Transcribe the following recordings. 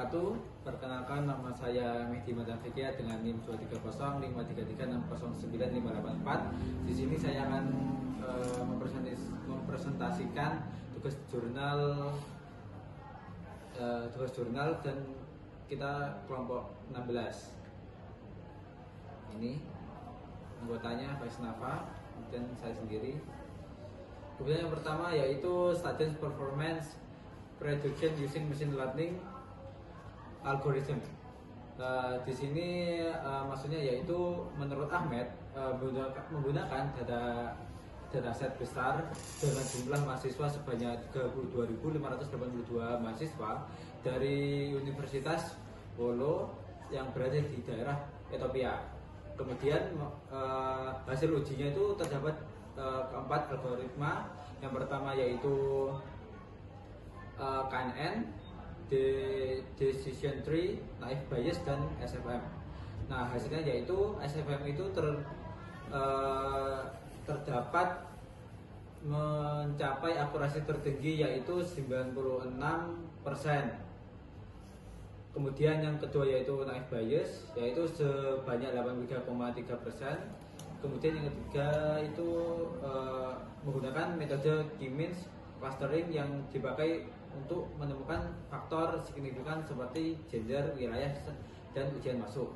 wabarakatuh. Perkenalkan, nama saya Mehdi Madafikia dengan NIM 23053360958. Di sini saya akan mempresentasikan tugas jurnal dan kita kelompok 16. Ini anggotanya Vaisnava, kemudian saya sendiri. Kemudian yang pertama yaitu Studies Performance Prediction Using Machine Learning Algorithm. Di sini maksudnya yaitu menurut Ahmed menggunakan dataset besar dengan jumlah mahasiswa sebanyak 32.582 mahasiswa dari Universitas Wolo yang berada di daerah Ethiopia. Kemudian hasil ujinya itu terdapat keempat algoritma. Yang pertama yaitu KNN, Decision Tree, Naive Bayes, dan SFM. Nah, hasilnya yaitu SFM itu terdapat mencapai akurasi tertinggi yaitu 96%. Kemudian yang kedua yaitu Naive Bayes, yaitu sebanyak 83,3%. Kemudian yang ketiga itu menggunakan metode K-means clustering yang dipakai untuk menemukan faktor signifikan seperti gender, wilayah, dan ujian masuk.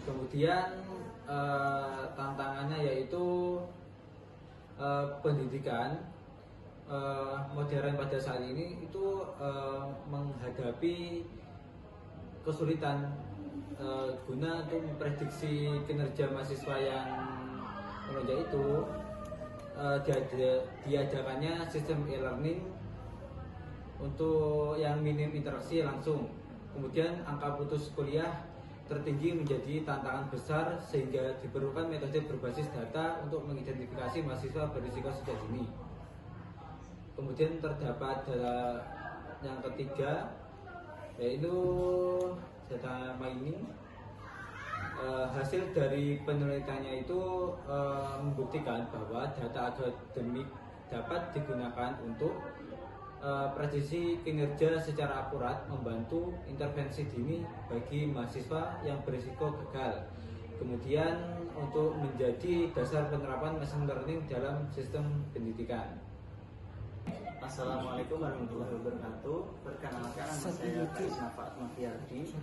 Kemudian tantangannya yaitu pendidikan modern pada saat ini itu menghadapi kesulitan guna untuk memprediksi kinerja mahasiswa yang menonjol itu. Diadakannya sistem e-learning untuk yang minim interaksi langsung. Kemudian angka putus kuliah tertinggi menjadi tantangan besar sehingga diperlukan metode berbasis data untuk mengidentifikasi mahasiswa berisiko sejak dini. Kemudian terdapat yang ketiga yaitu data mining. Hasil dari penelitiannya itu membuktikan bahwa data akademik dapat digunakan untuk prediksi kinerja secara akurat, membantu intervensi dini bagi mahasiswa yang berisiko gagal. Kemudian untuk menjadi dasar penerapan machine learning dalam sistem pendidikan. Assalamualaikum warahmatullahi wabarakatuh. Perkenalkan, nama saya Vaisnava Atmafiyardi,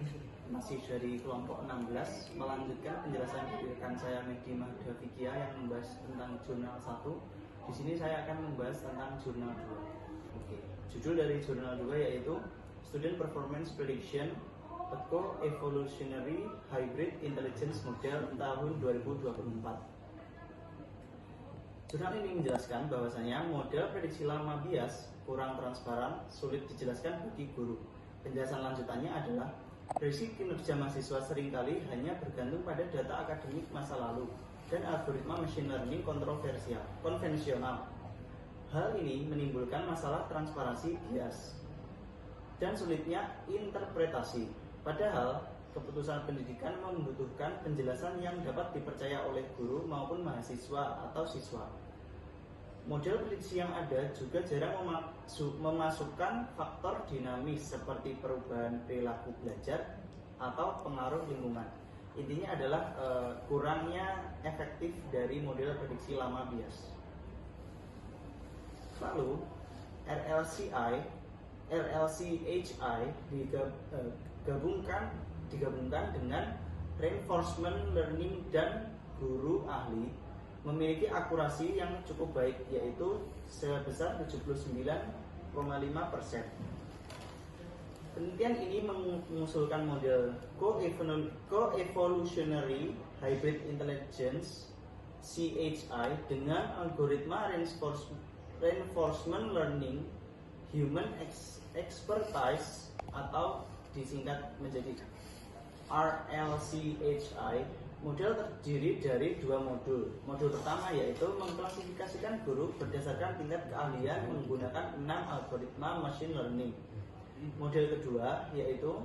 masih dari kelompok 16, melanjutkan penjelasan rekan saya Mehdi Madafikia yang membahas tentang jurnal 1. Di sini saya akan membahas tentang jurnal 2. Judul dari jurnal 2 yaitu Student Performance Prediction, a Co-Evolutionary Hybrid Intelligence Model tahun 2024. Jurnal ini menjelaskan bahwasanya model prediksi lama bias kurang transparan, sulit dijelaskan bagi guru. Penjelasan lanjutannya adalah prediksi kinerja mahasiswa seringkali hanya bergantung pada data akademik masa lalu dan algoritma machine learning kontroversial, konvensional. Hal ini menimbulkan masalah transparansi bias dan sulitnya interpretasi. Padahal keputusan pendidikan membutuhkan penjelasan yang dapat dipercaya oleh guru maupun mahasiswa atau siswa. Model prediksi yang ada juga jarang memasukkan faktor dinamis seperti perubahan perilaku belajar atau pengaruh lingkungan. Intinya adalah kurangnya efektif dari model prediksi lama bias. Lalu RLCHI digabungkan dengan reinforcement learning dan guru ahli memiliki akurasi yang cukup baik, yaitu sebesar 79,5%. Penelitian ini mengusulkan model Co-Evolutionary Hybrid Intelligence (CHI) dengan algoritma reinforcement learning, human expertise atau disingkat menjadi RLCHI. Model terdiri dari dua modul. Modul pertama yaitu mengklasifikasikan guru berdasarkan tingkat keahlian menggunakan 6 algoritma machine learning. Model kedua yaitu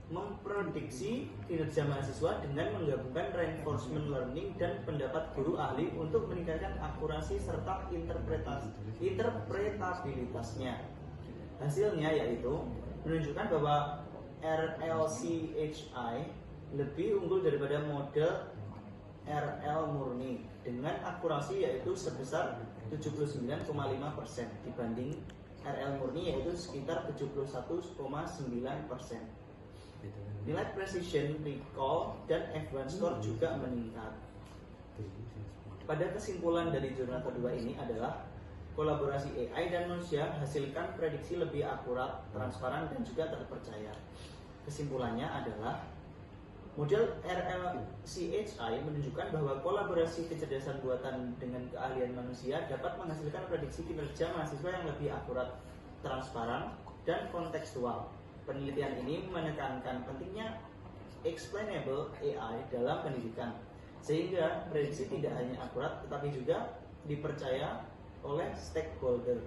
memprediksi kinerja mahasiswa dengan menggabungkan reinforcement learning dan pendapat guru ahli untuk meningkatkan akurasi serta interpretabilitasnya. Hasilnya yaitu menunjukkan bahwa RLCHI lebih unggul daripada model RL murni dengan akurasi yaitu sebesar 79,5% dibanding RL murni yaitu sekitar 71,9%. Nilai precision, recall, dan F1 score juga meningkat. Pada kesimpulan dari jurnal kedua ini adalah kolaborasi AI dan manusia hasilkan prediksi lebih akurat, transparan, dan juga terpercaya. Kesimpulannya adalah model RLCHI menunjukkan bahwa kolaborasi kecerdasan buatan dengan keahlian manusia dapat menghasilkan prediksi kinerja mahasiswa yang lebih akurat, transparan, dan kontekstual. Penelitian ini menekankan pentingnya explainable AI dalam pendidikan, sehingga prediksi tidak hanya akurat tetapi juga dipercaya oleh stakeholder.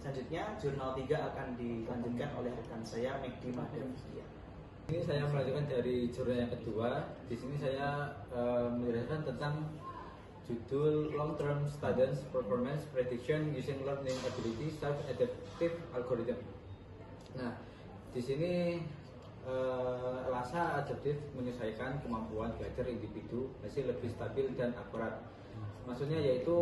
Selanjutnya, jurnal 3 akan dilanjutkan oleh rekan saya, Megdi Madhavia. Ini saya melanjutkan dari jurnal yang kedua. Di sini saya menjelaskan tentang judul Long Term Students Performance Prediction Using Learning Ability Self-Adaptive Algorithm. Nah, di sini LASA adaptif menyesuaikan kemampuan belajar individu hasil lebih stabil dan akurat. Maksudnya yaitu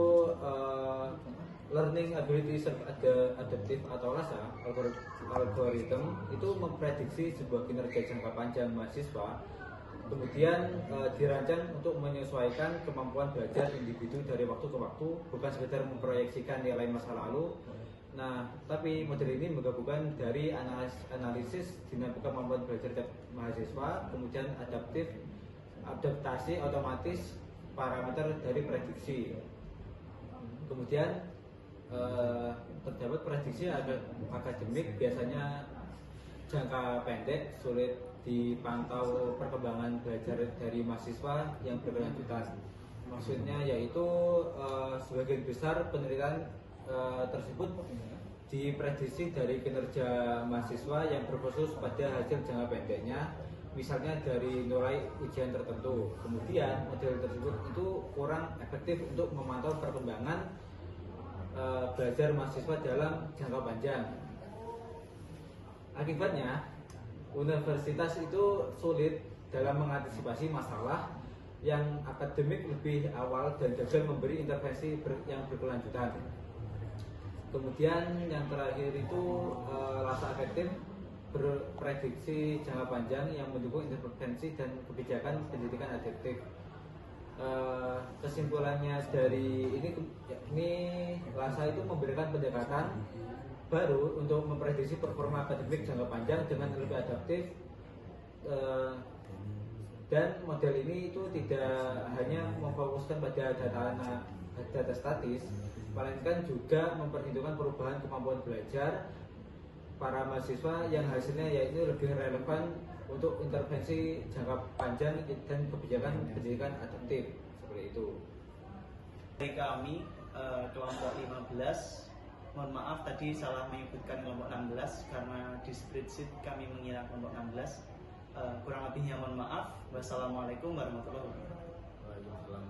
Learning Ability Self-Adaptive atau LASA algorithm itu memprediksi sebuah kinerja jangka panjang mahasiswa, kemudian dirancang untuk menyesuaikan kemampuan belajar individu dari waktu ke waktu, bukan sekedar memproyeksikan nilai masa lalu. Nah, tapi model ini menggabungkan dari analisis dinamika kemampuan belajar mahasiswa, kemudian adaptasi otomatis parameter dari prediksi. Kemudian terdapat prediksi akademik biasanya jangka pendek, sulit dipantau perkembangan belajar dari mahasiswa yang berkelanjutan. Maksudnya yaitu sebagian besar penelitian tersebut diprediksi dari kinerja mahasiswa yang berfokus pada hasil jangka pendeknya, misalnya dari nilai ujian tertentu. Kemudian model tersebut itu kurang efektif untuk memantau perkembangan belajar mahasiswa dalam jangka panjang. Akibatnya, universitas itu sulit dalam mengantisipasi masalah yang akademik lebih awal dan gagal memberi intervensi yang berkelanjutan. Kemudian yang terakhir itu LASA efektif berprediksi jangka panjang yang mendukung intervensi dan kebijakan pendidikan adaptif. Kesimpulannya dari ini LASA itu memberikan pendekatan baru untuk memprediksi performa akademik jangka panjang dengan lebih adaptif, dan model ini itu tidak hanya memfokuskan pada data statis, melainkan juga memperhitungkan perubahan kemampuan belajar para mahasiswa yang hasilnya yaitu lebih relevan untuk intervensi jangka panjang dan kebijakan pendidikan adaptif, seperti itu. Dari kami kelompok 15, mohon maaf tadi salah menyebutkan kelompok 16 karena di spreadsheet kami mengira kelompok 16. Kurang lebihnya mohon maaf. Wassalamualaikum warahmatullahi wabarakatuh. Waalaikumsalam.